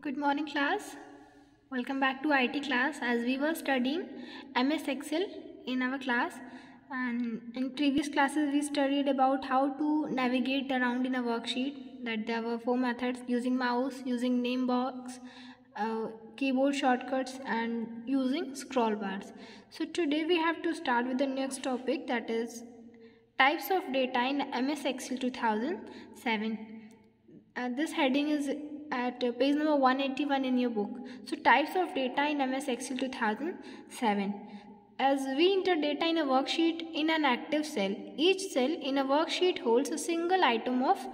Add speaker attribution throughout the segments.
Speaker 1: Good morning class. Welcome back to IT class. As we were studying MS Excel in our class, and in previous classes we studied about how to navigate around in a worksheet, that there were 4 methods: using mouse, using name box, keyboard shortcuts, and using scroll bars. So today we have to start with the next topic, that is types of data in MS Excel 2007. This heading is at page number 181 in your book. So types of data in MS Excel 2007. As we enter data in a worksheet in an active cell, each cell in a worksheet holds a single item of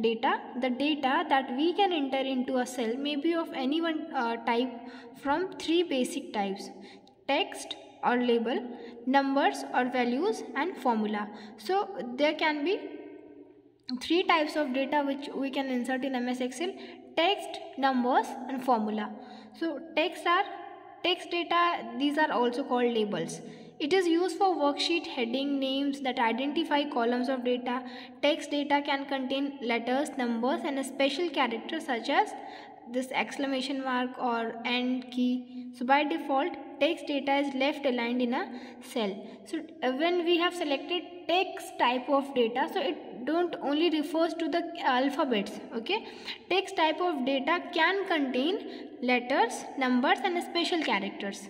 Speaker 1: data. The data that we can enter into a cell may be of any one type from 3 basic types: text or label, numbers or values, and formula. So there can be 3 types of data which we can insert in MS Excel: text, numbers, and formula. So text data, these are also called labels. It is used for worksheet heading names that identify columns of data. Text data can contain letters, numbers, and a special character such as this exclamation mark or end key. So by default, text data is left aligned in a cell. So when we have selected text type of data, so it don't only refers to the alphabets. Okay, text type of data can contain letters, numbers, and special characters.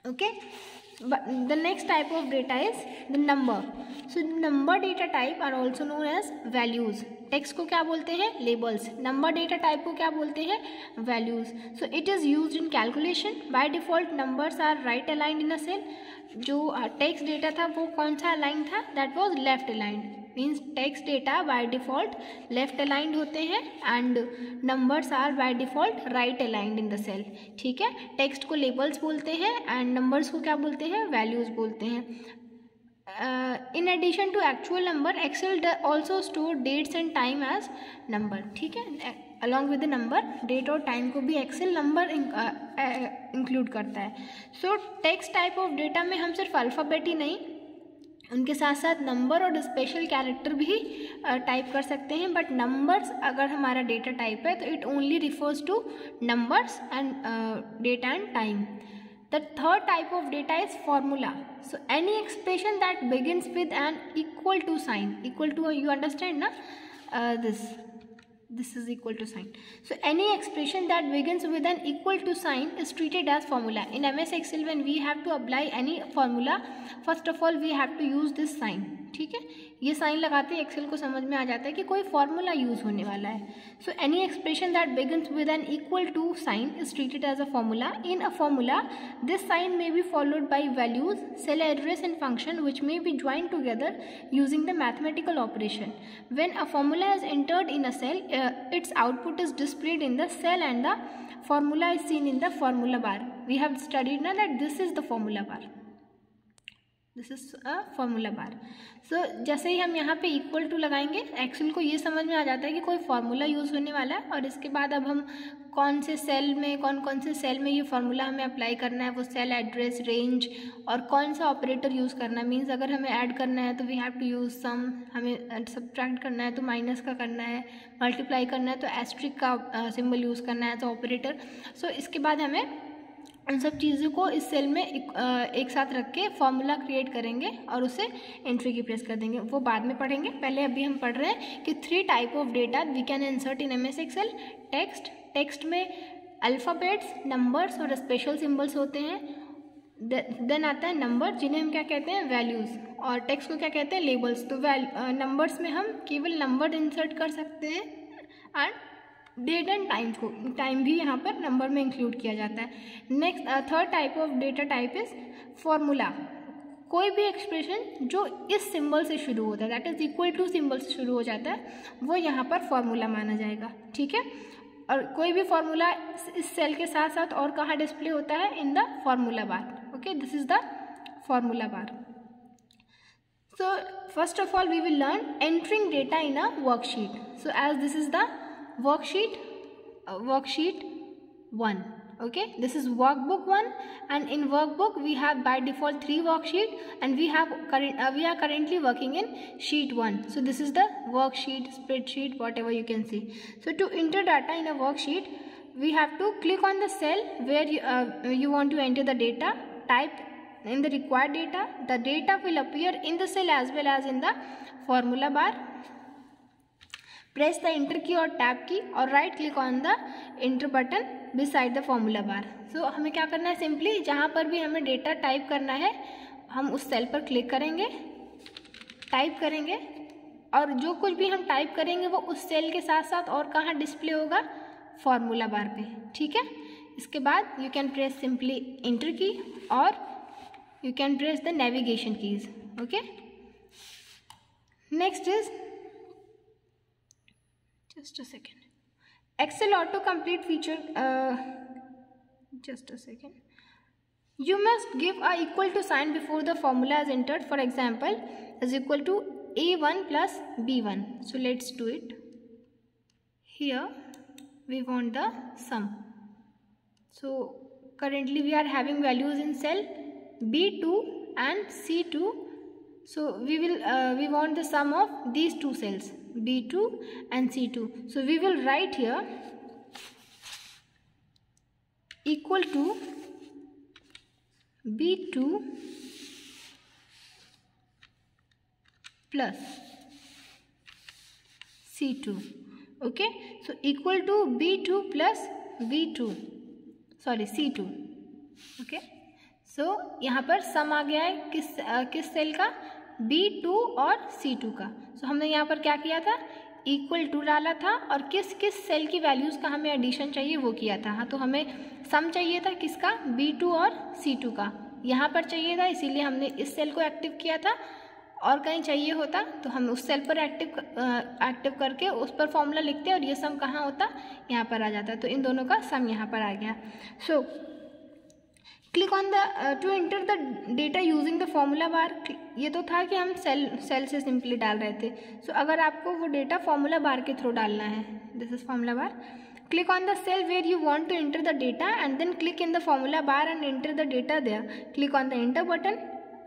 Speaker 1: Okay, but the next type of data is the number. So number data type are also known as values. Text को क्या बोलते हैं? Labels. Number data type को क्या बोलते हैं? Values. So it is used in calculation. By default numbers are right aligned in a cell. जो text data था वो कौन सा अलाइंड था? That was left aligned. Means text data by default left aligned होते हैं and numbers are by default right aligned in the cell. ठीक है, टेक्स्ट को लेबल्स बोलते हैं एंड नंबर्स को क्या बोलते हैं? वैल्यूज बोलते हैं. In addition to actual number, Excel also store dates and time as number. ठीक है, along with the number, date और time को भी Excel number include करता है. So text type of data में हम सिर्फ अल्फ़ाबेट ही नहीं, उनके साथ साथ नंबर और स्पेशल कैरेक्टर भी टाइप कर सकते हैं. बट नंबर्स अगर हमारा डेटा टाइप है तो it only refers two numbers and data and time. The third type of data is formula. So any expression that begins with an equal to sign, equal to, you understand na? This is equal to sign. So any expression that begins with an equal to sign is treated as formula. In MS Excel when we have to apply any formula, first of all we have to use this sign. ठीक है, ये sign लगाते ही Excel को समझ में आ जाता है कि कोई फॉर्मूला यूज होने वाला है. So any expression that begins with an equal to sign is treated as a formula. In a formula this sign may be followed by values, cell address and function which may be join together using the mathematical operation. When a formula is entered in a cell, its output is displayed in the cell and the formula is seen in the formula bar. We have studied now that this is the formula bar. This is a formula bar. So जैसे ही हम यहाँ पे equal to लगाएंगे, Excel को ये समझ में आ जाता है कि कोई फार्मूला यूज़ होने वाला है. और इसके बाद अब हम कौन से सेल में ये फार्मूला हमें अप्लाई करना है, वो सेल एड्रेस, रेंज और कौन सा ऑपरेटर यूज़ करना है. मीन्स अगर हमें ऐड करना है तो we have to use sum, हमें सब्ट्रैक्ट करना है तो माइनस का करना है, मल्टीप्लाई करना है तो एस्ट्रिक का सिंबल यूज़ करना है तो ऑपरेटर. सो इसके बाद हमें उन सब चीज़ों को इस सेल में एक साथ रख के फॉर्मूला क्रिएट करेंगे और उसे एंट्री की प्रेस कर देंगे. वो बाद में पढ़ेंगे. पहले अभी हम पढ़ रहे हैं कि 3 type of data we can insert in MS Excel. Text में अल्फ़ाबेट्स, नंबर्स और स्पेशल सिंबल्स होते हैं. देन आता है नंबर, जिन्हें हम क्या कहते हैं? वैल्यूज़. और टेक्स्ट को क्या कहते हैं? लेबल्स. तो नंबर्स में हम केवल नंबर इंसर्ट कर सकते हैं एंड डेट एंड टाइम भी यहाँ पर नंबर में इंक्लूड किया जाता है. Next third type of data type is formula. कोई भी एक्सप्रेशन जो इस सिंबल से शुरू होता है, that is equal to symbol से शुरू हो जाता है, वो यहाँ पर फॉर्मूला माना जाएगा. ठीक है, और कोई भी फॉर्मूला इस सेल के साथ साथ और कहाँ डिस्प्ले होता है? In the formula bar. Okay, this is the formula bar. So first of all we will learn entering data in a worksheet. So as this is the worksheet 1. Okay, this is workbook 1, and in workbook we have by default 3 worksheet, and we are currently working in sheet 1. So this is the worksheet, spreadsheet, whatever you can see. So to enter data in a worksheet, we have to click on the cell where you want to enter the data, type in the required data. The data will appear in the cell as well as in the formula bar. Press the enter key or tab key और right click on the enter button beside the formula bar. So हमें क्या करना है, simply जहाँ पर भी हमें data type करना है हम उस सेल पर क्लिक करेंगे, टाइप करेंगे और जो कुछ भी हम टाइप करेंगे वो उस सेल के साथ साथ और कहाँ डिस्प्ले होगा, फॉर्मूला बार पे, ठीक है। इसके बाद you can press simply enter की और you can press the navigation keys, okay. Next is just a second, Excel autocomplete feature. Just a second, you must give a equal to sign before the formula is entered. For example, is equal to a1 plus b1. So let's do it. Here we want the sum. So currently we are having values in cell b2 and c2. So we want the sum of these two cells, B2 and C2. So we will write here equal to B2 plus C2, okay. So equal to B2 plus C2, okay. So यहाँ पर सम आ गया है किस cell का, B2 और C2 का। सो हमने यहाँ पर क्या किया था, इक्वल टू डाला था और किस सेल की वैल्यूज़ का हमें एडिशन चाहिए वो किया था। हाँ, तो हमें सम चाहिए था किसका, B2 और C2 का, यहाँ पर चाहिए था इसीलिए हमने इस सेल को एक्टिव किया था। और कहीं चाहिए होता तो हम उस सेल पर एक्टिव करके उस पर फॉर्मूला लिखते और ये सम कहाँ होता, यहाँ पर आ जाता। तो इन दोनों का सम यहाँ पर आ गया। So click on the two enter the data using the formula बार। ये तो था कि हम सेल से सिंपली डाल रहे थे। सो अगर आपको वो डेटा फॉर्मूला बार के थ्रू डालना है, this is formula bar, click on the cell where you want to enter the data and then click in the formula bar and enter the data there. Click on the enter button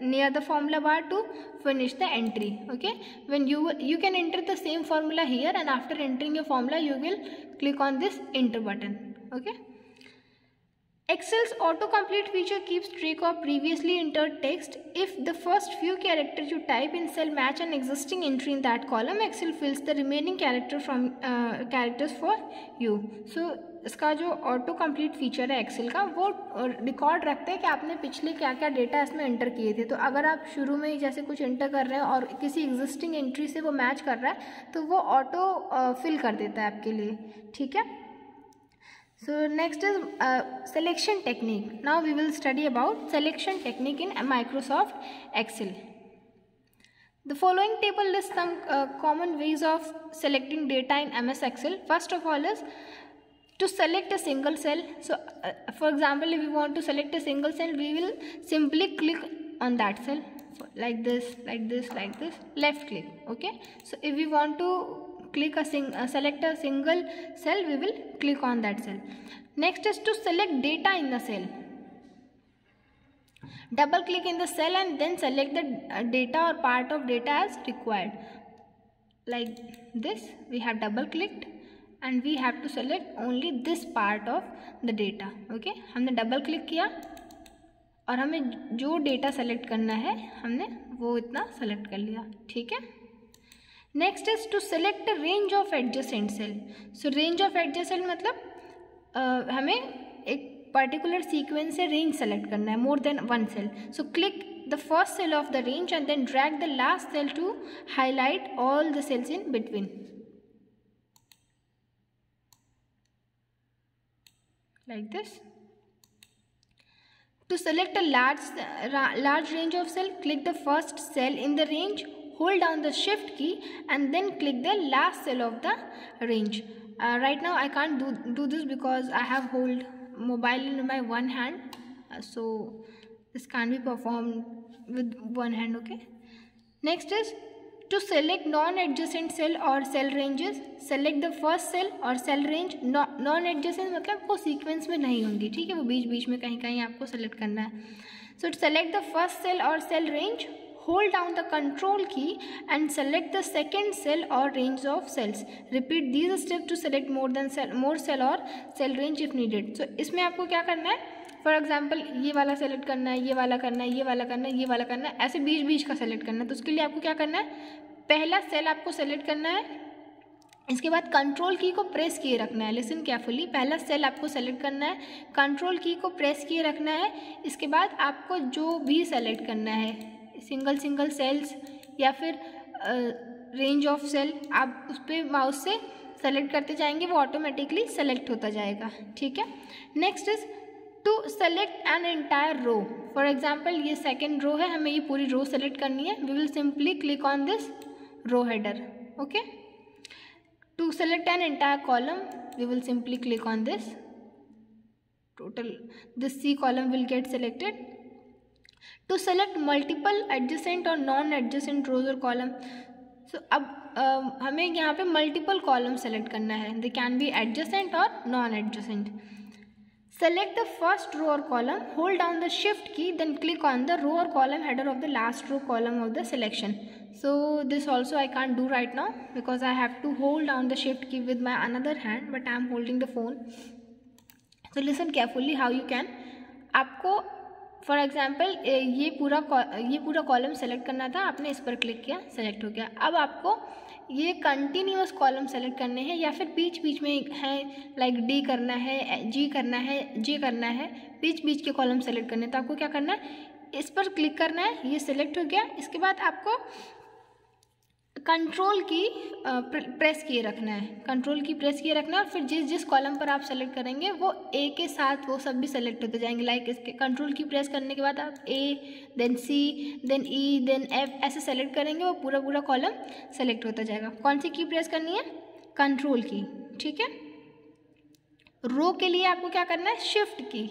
Speaker 1: near the formula bar to finish the entry, okay. When you can enter the same formula here and after entering your formula you will click on this enter button, okay. Excel's autocomplete feature keeps track of previously entered text. If the first few characters you type in cell match an existing entry in that column, Excel fills the remaining characters for you. So इसका जो auto complete feature है Excel का, वो record रखते हैं कि आपने पिछले क्या क्या डेटा इसमें एंटर किए थे। तो अगर आप शुरू में ही जैसे कुछ एंटर कर रहे हैं और किसी एग्जिस्टिंग एंट्री से वो मैच कर रहा है तो वो ऑटो फिल कर देता है आपके लिए, ठीक है। So next is selection technique. Now we will study about selection technique in Microsoft Excel. The following table lists some common ways of selecting data in MS Excel. First of all is to select a single cell. So for example, if we want to select a single cell, we will simply click on that cell like this, like this, like this, left click, okay. So if we want to select a single cell, we will click on that cell. Next is to select data in the cell. Double click in the cell and then select the data or part of data as required. Like this, we have double clicked and we have to select only this part of the data, okay. हमने double click किया और हमें जो data select करना है हमने वो इतना सेलेक्ट कर लिया, ठीक है। Next is to select a range of adjacent cell. So range of adjacent मतलब हमें एक पर्टिकुलर सीक्वेंस से रेंज सेलेक्ट करना है, more than one cell. So click the first cell of the range and then drag the last cell to highlight all the cells in between, like this. To select a large range of cell, click the first cell in the range, hold down the shift key and then click the last cell of the range. Right now I can't do this because I have hold mobile in my one hand, so this can't be performed with one hand, okay. Next is to select non-adjacent cell or cell ranges, select the first cell or cell range. Non-adjacent मतलब वो sequence में नहीं होंगी, ठीक है, वो बीच बीच में कहीं कहीं आपको सेलेक्ट करना है. So to select the first cell or cell range, hold down the control key and select the second cell or range of cells. Repeat these steps to select more cell or cell range if needed. So इसमें आपको क्या करना है, for example ये वाला select करना है, ये वाला करना है, ये वाला करना है, ये वाला करना है, ऐसे बीच बीच का सेलेक्ट करना है. तो उसके लिए आपको क्या करना है, पहला सेल आपको सेलेक्ट करना है, इसके बाद कंट्रोल की को प्रेस किए रखना है. लिसन केयरफुली, पहला सेल आपको सेलेक्ट करना है, कंट्रोल की को प्रेस किए रखना है. इसके बाद आपको जो भी सेलेक्ट करना है, सिंगल सेल्स या फिर रेंज ऑफ सेल, आप उस पर माउस से सेलेक्ट करते जाएंगे, वो ऑटोमेटिकली सेलेक्ट होता जाएगा. ठीक है. Next is to select an entire row. For example ये सेकेंड रो है, हमें ये पूरी रो सेलेक्ट करनी है. We will simply click on this row header. Okay. To select an entire column, we will simply click on this. This C column will get selected. To select multiple adjacent or non-adjacent rows or column, so अब हमें यहाँ पे multiple column select करना है. They can be adjacent or non-adjacent. Select the first row or column, hold down the shift key, then click on the row or column header of the last row column of the selection. So this also I can't do right now because I have to hold down the shift key with my another hand, but I am holding the phone. So listen carefully how you can. आपको for example ये पूरा column select करना था, आपने इस पर click किया, select हो गया. अब आपको ये कंटिन्यूअस कॉलम सेलेक्ट करने हैं या फिर बीच बीच में है, लाइक डी करना है, जी करना है, जे करना है, बीच बीच के कॉलम सेलेक्ट करने. तो आपको क्या करना है, इस पर क्लिक करना है, ये सिलेक्ट हो गया. इसके बाद आपको कंट्रोल की प्रेस किए रखना है, कंट्रोल की प्रेस किए रखना है. फिर जिस कॉलम पर आप सेलेक्ट करेंगे वो ए के साथ वो सब भी सेलेक्ट होते जाएंगे. लाइक इसके कंट्रोल की प्रेस करने के बाद आप ए, देन सी, देन ई, देन एफ ऐसे सेलेक्ट करेंगे, वो पूरा कॉलम सेलेक्ट होता जाएगा. कौन सी की प्रेस करनी है, कंट्रोल की. ठीक है. रो के लिए आपको क्या करना है, शिफ्ट की,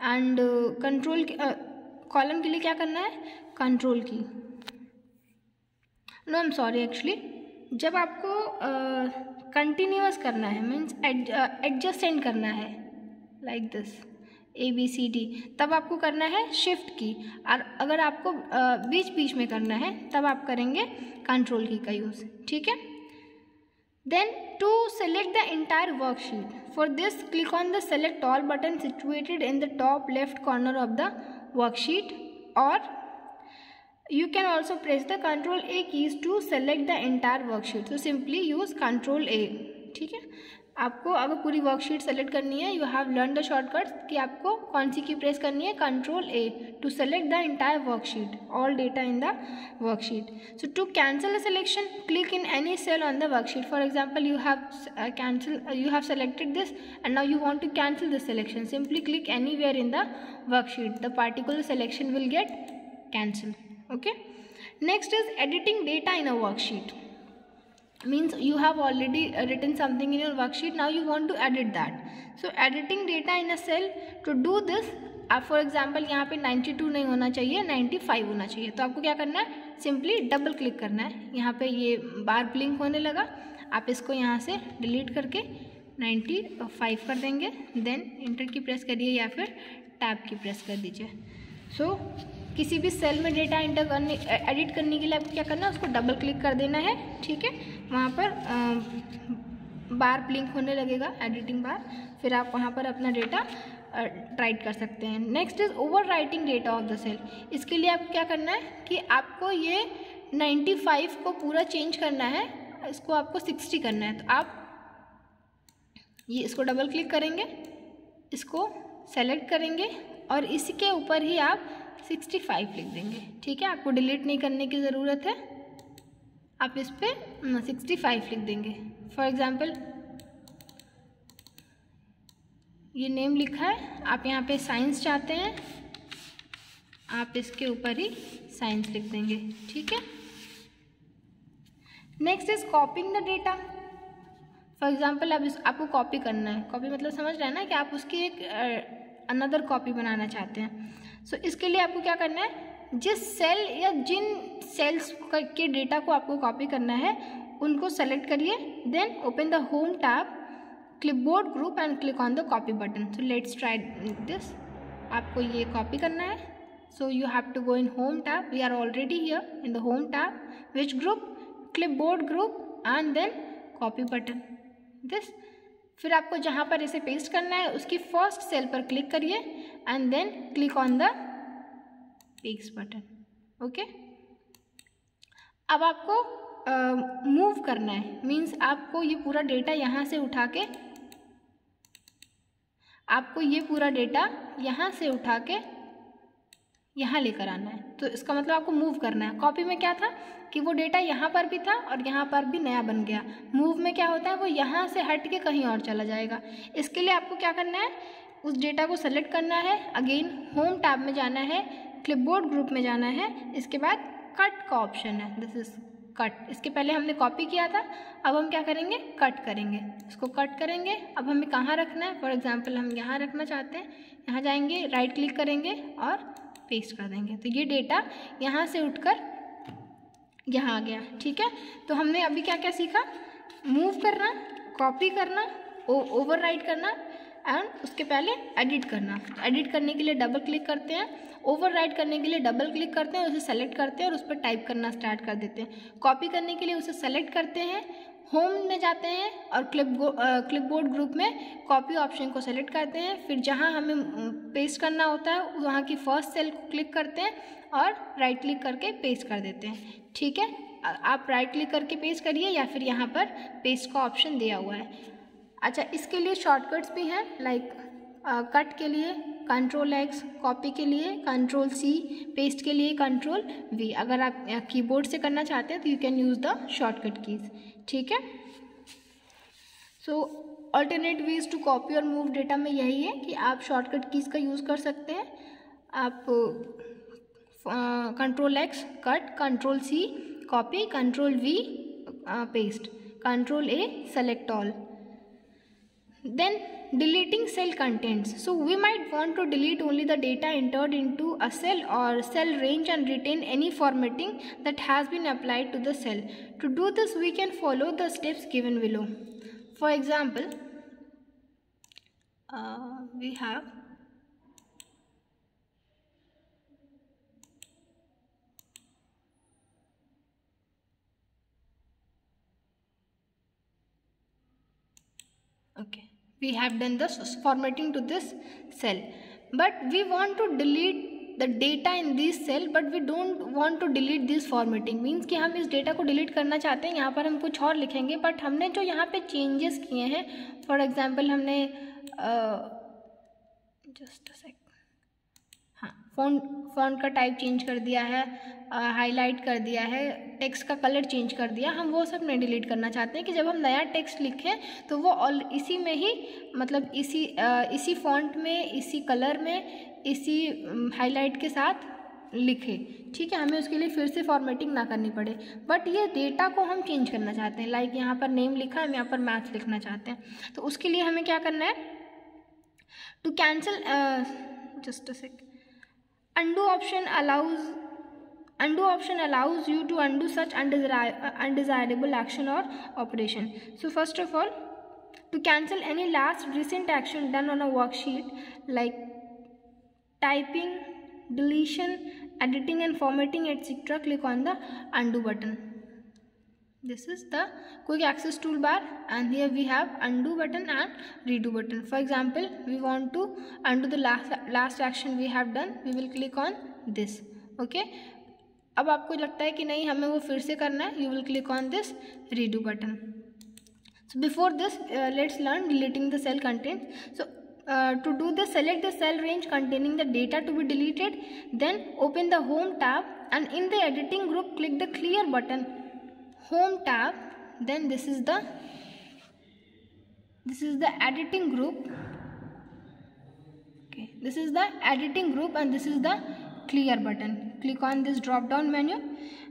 Speaker 1: एंड कंट्रोल की कॉलम के लिए क्या करना है, control key. No I am sorry, actually जब आपको कंटिन्यूअस करना है, मीन्स एडजस्टेंट करना है, लाइक दिस ABCD, तब आपको करना है शिफ्ट की. और अगर आपको बीच बीच में करना है तब आप करेंगे कंट्रोल की का यूज़. ठीक है. Then to select the entire worksheet, for this click on the select all button situated in the top left corner of the worksheet, और you can also press the Ctrl A keys to select the entire worksheet. So simply use Ctrl A. ठीक है. आपको अगर पूरी worksheet select करनी है, you have learn the shortcuts कि आपको कौन सी की प्रेस करनी है, Ctrl A to select the entire worksheet, all data in the worksheet. So to cancel a selection, click in any cell on the worksheet. For example, you have selected this and now you want to cancel the selection. Simply click anywhere in the worksheet. The particular selection will get cancelled. Okay. Next is editing data in a worksheet. Means you have already written something in your worksheet, now you want to edit that. So editing data in a cell, to do this, for example यहाँ पे 92 नहीं होना चाहिए, 95 होना चाहिए. तो आपको क्या करना है, सिंपली डबल क्लिक करना है. यहाँ पे ये बार ब्लिंक होने लगा, आप इसको यहाँ से डिलीट करके 95 कर देंगे. देन इंटर की प्रेस करिए या फिर टैब की प्रेस कर दीजिए. सो किसी भी सेल में डेटा एडिट करने के लिए आपको क्या करना है, उसको डबल क्लिक कर देना है. ठीक है. वहाँ पर बार ब्लिंक होने लगेगा, एडिटिंग बार, फिर आप वहाँ पर अपना डेटा राइट कर सकते हैं. Next is overwriting data of the cell. इसके लिए आपको क्या करना है कि आपको ये 95 को पूरा चेंज करना है, इसको आपको 60 करना है. तो आप ये इसको डबल क्लिक करेंगे, इसको सेलेक्ट करेंगे और इसके ऊपर ही आप 65 लिख देंगे. ठीक है. आपको डिलीट नहीं करने की ज़रूरत है, आप इस पर 65 लिख देंगे. फॉर एग्ज़ाम्पल ये नेम लिखा है, आप यहाँ पे साइंस चाहते हैं, आप इसके ऊपर ही साइंस लिख देंगे. ठीक है. Next is copying the data. For example आपको कॉपी करना है, कॉपी मतलब समझ रहे हैं ना कि आप उसकी एक अनदर कॉपी बनाना चाहते हैं. सो इसके लिए आपको क्या करना है, जिस सेल या जिन सेल्स के डेटा को आपको कॉपी करना है उनको सेलेक्ट करिए. Then open the home tab, clipboard group and click on the copy button. So let's try this. आपको ये कॉपी करना है, So you have to go in home tab. We are already here in the home tab. Which group? Clipboard group and then copy button. This. फिर आपको जहाँ पर इसे paste करना है उसकी फर्स्ट सेल पर क्लिक करिए and then click on the paste button. Okay. अब आपको मूव करना है, मीन्स आपको ये पूरा डेटा यहाँ से उठा के यहाँ लेकर आना है. तो इसका मतलब आपको मूव करना है. कॉपी में क्या था कि वो डेटा यहाँ पर भी था और यहाँ पर भी नया बन गया. मूव में क्या होता है, वो यहाँ से हट के कहीं और चला जाएगा. इसके लिए आपको क्या करना है, उस डेटा को सेलेक्ट करना है. अगेन होम टैब में जाना है, क्लिपबोर्ड ग्रुप में जाना है. इसके बाद कट का ऑप्शन है. This is cut. इसके पहले हमने कॉपी किया था, अब हम क्या करेंगे, कट करेंगे. इसको कट करेंगे. अब हमें कहाँ रखना है, फॉर एग्जाम्पल हम यहाँ रखना चाहते हैं. यहाँ जाएंगे, राइट क्लिक करेंगे और पेस्ट कर देंगे. तो ये डेटा यहाँ से उठकर यहाँ आ गया. ठीक है. तो हमने अभी क्या क्या सीखा, मूव करना, कॉपी करना, ओवरराइट करना एंड उसके पहले एडिट करना. एडिट करने के लिए डबल क्लिक करते हैं, ओवरराइट करने के लिए डबल क्लिक करते हैं, उसे सेलेक्ट करते हैं और उस पर टाइप करना स्टार्ट कर देते हैं. कॉपी करने के लिए उसे सेलेक्ट करते हैं, होम में जाते हैं और क्लिपबोर्ड ग्रुप में कॉपी ऑप्शन को सेलेक्ट करते हैं. फिर जहां हमें पेस्ट करना होता है वहां की फर्स्ट सेल को क्लिक करते हैं और राइट क्लिक करके पेस्ट कर देते हैं. ठीक है. आप राइट क्लिक करके पेस्ट करिए या फिर यहाँ पर पेस्ट का ऑप्शन दिया हुआ है. अच्छा, इसके लिए शॉर्टकट्स भी हैं, लाइक कट के लिए Ctrl+X, कॉपी के लिए Ctrl+C, पेस्ट के लिए Ctrl+V. अगर आप कीबोर्ड से करना चाहते हैं तो you can use the shortcut keys. ठीक है. सो अल्टरनेट वेज टू कॉपी और मूव डेटा में यही है कि आप शॉर्टकट कीज़ का यूज़ कर सकते हैं. आप Ctrl+X cut, Ctrl+C copy, Ctrl+V paste, Ctrl+A select all. Then deleting cell contents. So we might want to delete only the data entered into a cell or cell range and retain any formatting that has been applied to the cell. To do this, we can follow the steps given below. For example, we have we have done the formatting to this cell, but we want to delete the data in this cell, but we don't want to delete this formatting. Means कि हम इस data को delete करना चाहते हैं. यहाँ पर हम कुछ और लिखेंगे, बट हमने जो यहाँ पे चेंजेस किए हैं, फॉर एग्जांपल हमने जस्ट अ सेक, हाँ, फ़ॉन्ट का टाइप चेंज कर दिया है, हाईलाइट कर दिया है, टेक्स्ट का कलर चेंज कर दिया. हम वो सब नहीं डिलीट करना चाहते हैं कि जब हम नया टेक्स्ट लिखें तो वो ऑल इसी में ही, मतलब इसी फ़ॉन्ट में, इसी कलर में, इसी हाईलाइट के साथ लिखे. ठीक है. हमें उसके लिए फिर से फॉर्मेटिंग ना करनी पड़े. बट ये डेटा को हम चेंज करना चाहते हैं, लाइक यहाँ पर नेम लिखा है, हम यहाँ पर मैथ्स लिखना चाहते हैं. तो उसके लिए हमें क्या करना है, to cancel, just a sec, undo option allows you to undo such undesirable action or operation. So first of all, to cancel any last recent action done on a worksheet like typing, deletion, editing and formatting etc., click on the undo button. This is the quick access toolbar, and here we have undo button and redo button. For example, we want to undo the last action we have done, we will click on this. Okay. अब आपको लगता है कि नहीं हमें वो फिर से करना है, you will click on this redo button. So before this, let's learn deleting the cell content. So to do this, select the cell range containing the data to be deleted, then open the home tab and in the editing group click the clear button. Home tab, then this is the editing group. Okay, this is the editing group and this is the clear button. Click on this drop down menu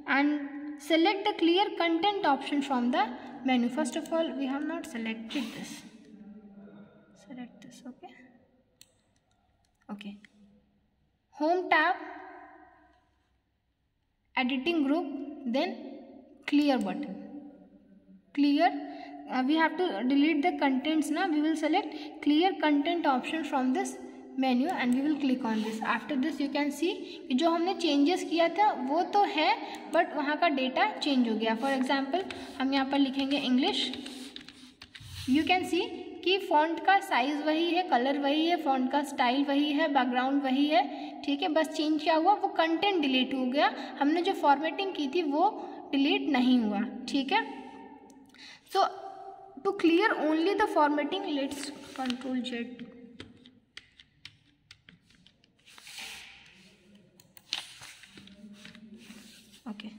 Speaker 1: and select the clear content option from the menu. First of all, we have not selected this. Select this. Okay. Home tab, editing group, then clear button. Clear, we have to delete the contents now. We will select clear content option from this menu and we will click on this. After this you can see कि जो हमने changes किया था वो तो है but वहाँ का डेटा चेंज हो गया. फॉर एग्जांपल हम यहाँ पर लिखेंगे इंग्लिश. यू कैन सी कि फ़ॉन्ट का साइज़ वही है, कलर वही है, फ़ॉन्ट का स्टाइल वही है, बैकग्राउंड वही है. ठीक है, बस चेंज क्या हुआ, वो कंटेंट डिलीट हो गया. हमने जो फॉर्मेटिंग की थी वो डिलीट नहीं हुआ. ठीक है, so to clear only the formatting let's control Z. Okay,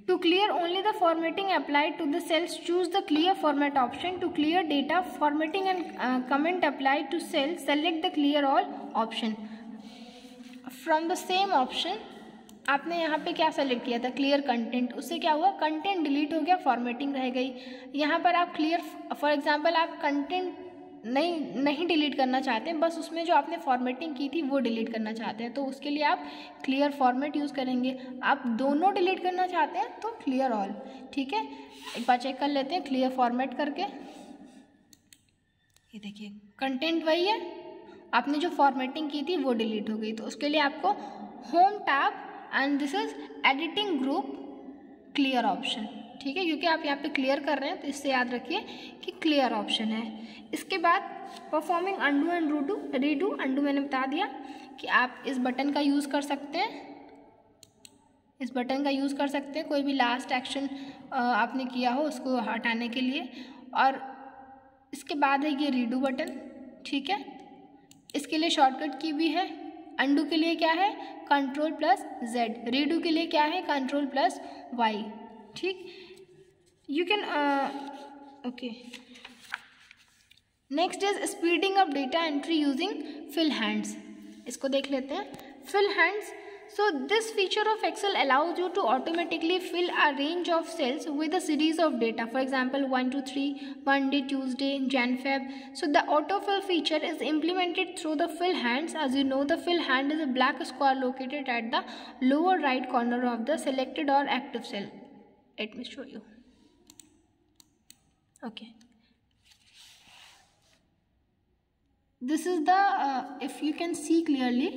Speaker 1: to clear only the formatting applied to the cells, choose the clear format option. To clear data formatting and comment applied to cells, select the clear all option. From the same option आपने यहाँ पे क्या select किया था, clear content. उससे क्या हुआ, content delete हो गया, फॉर्मेटिंग रह गई. यहाँ पर आप क्लियर, फॉर एग्जांपल आप कंटेंट नहीं डिलीट करना चाहते हैं, बस उसमें जो आपने फॉर्मेटिंग की थी वो डिलीट करना चाहते हैं, तो उसके लिए आप क्लियर फॉर्मेट यूज़ करेंगे. आप दोनों डिलीट करना चाहते हैं तो क्लियर ऑल. ठीक है, एक बार चेक कर लेते हैं क्लियर फॉर्मेट करके. ये देखिए कंटेंट वही है, आपने जो फॉर्मेटिंग की थी वो डिलीट हो गई. तो उसके लिए आपको home tab and this is editing group clear option. ठीक है, क्योंकि आप यहाँ पे क्लियर कर रहे हैं तो इससे याद रखिए कि क्लियर ऑप्शन है. इसके बाद performing undo and redo. Undo मैंने बता दिया कि आप इस बटन का यूज़ कर सकते हैं, इस बटन का यूज़ कर सकते हैं कोई भी लास्ट एक्शन आपने किया हो उसको हटाने के लिए. और इसके बाद है ये रीडू बटन. ठीक है, इसके लिए शॉर्टकट की भी है. अंडू के लिए क्या है, Ctrl+Z. रीडू के लिए क्या है, Ctrl+Y. ठीक, you can okay. Next is speeding up data entry using fill hands. इसको देख लेते हैं. Fill hands, so this feature of Excel allows you to automatically fill a range of cells with a series of data. For example, 1 2 3 Monday, Tuesday, Jan, Feb. So the autofill feature is implemented through the fill hands. As you know, the fill hand is a black square located at the lower right corner of the selected or active cell. Let me show you. Okay. This is the if you can see clearly,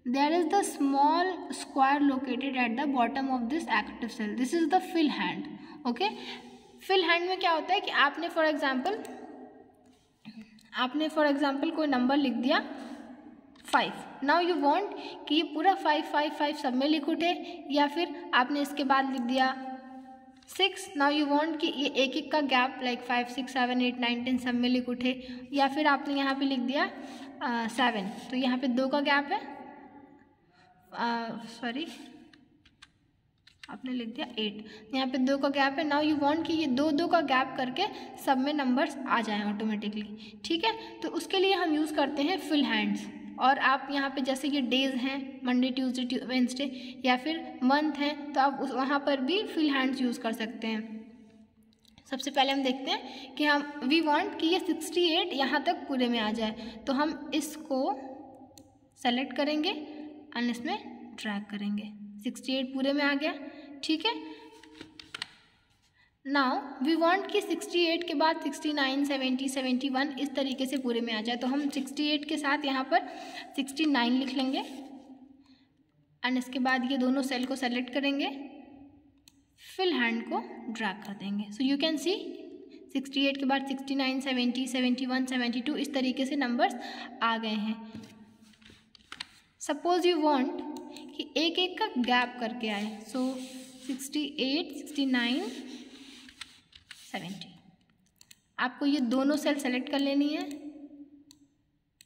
Speaker 1: there is the small square located at the bottom of this active cell. This is the fill hand. Okay, fill hand में क्या होता है कि आपने for example कोई number लिख दिया 5. Now you want कि ये पूरा 5 5 5 सब में लिख उठे, या फिर आपने इसके बाद लिख दिया 6. नाउ यू वांट कि ये एक एक का गैप लाइक 5 6 7 8 9 10 सब में लिख उठे, या फिर आपने यहाँ पे लिख दिया 7, तो यहाँ पे 2 का गैप है. सॉरी, आपने लिख दिया 8, यहाँ पे 2 का गैप है. नाउ यू वांट कि ये 2 का गैप करके सब में नंबर्स आ जाएं ऑटोमेटिकली. ठीक है, तो उसके लिए हम यूज़ करते हैं फिल हैंड्स. और आप यहाँ पे जैसे ये डेज हैं, मंडे, ट्यूसडे, वेंसडे, या फिर मंथ हैं, तो आप वहाँ पर भी फिल हैंड्स यूज़ कर सकते हैं. सबसे पहले हम देखते हैं कि हम वी वांट कि ये 68 यहाँ तक पूरे में आ जाए, तो हम इसको सेलेक्ट करेंगे और इसमें ड्रैग करेंगे. 68 पूरे में आ गया. ठीक है, नाउ वी वांट कि 68 के बाद 69 70 71 इस तरीके से पूरे में आ जाए, तो हम 68 के साथ यहाँ पर 69 लिख लेंगे एंड इसके बाद ये दोनों सेल को सेलेक्ट करेंगे, फिल हैंड को ड्रैग कर देंगे. सो यू कैन सी 68 के बाद 69 70 71 72 इस तरीके से नंबर्स आ गए हैं. सपोज यू वांट कि एक एक का गैप करके आए, सो 68 69 70. आपको ये दोनों सेल सेलेक्ट कर लेनी है,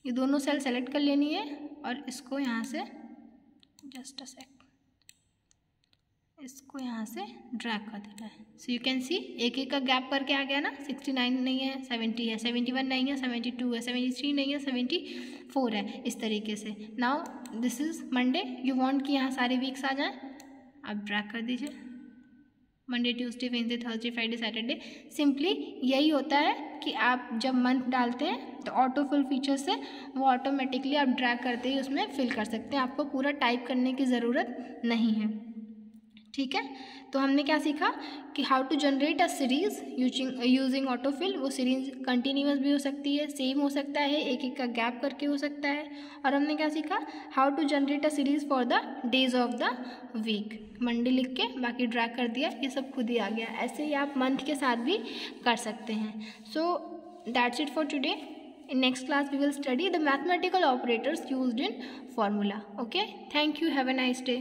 Speaker 1: ये दोनों सेल सेलेक्ट कर लेनी है और इसको यहाँ से जस्ट अ सेक, इसको यहाँ से ड्रैग कर देना है. सो यू कैन सी एक एक का गैप करके आ गया ना. 69 नहीं है, 70 है, 71 नहीं है, 72 है, 73 नहीं है, 74 है, इस तरीके से. Now this is Monday. You want कि यहाँ सारे वीक्स आ जाएं, आप ड्रैग कर दीजिए. Monday, Tuesday, Wednesday, Thursday, Friday, Saturday. Simply यही होता है कि आप जब मंथ डालते हैं तो ऑटो फिल फीचर से वो ऑटोमेटिकली आप ड्रैग करते ही उसमें फिल कर सकते हैं, आपको पूरा टाइप करने की ज़रूरत नहीं है. ठीक है। तो हमने क्या सीखा कि how to generate a series using autofill. वो सीरीज कंटिन्यूस भी हो सकती है, सेम हो सकता है, एक एक का गैप करके हो सकता है। और हमने क्या सीखा, how to generate a series for the days of the week. Monday लिख के बाकी ड्रैग कर दिया, ये सब खुद ही आ गया। ऐसे ही आप मंथ के साथ भी कर सकते हैं। So that's it for today. In next class we will study the mathematical operators used in formula. Okay, thank you, have a nice day.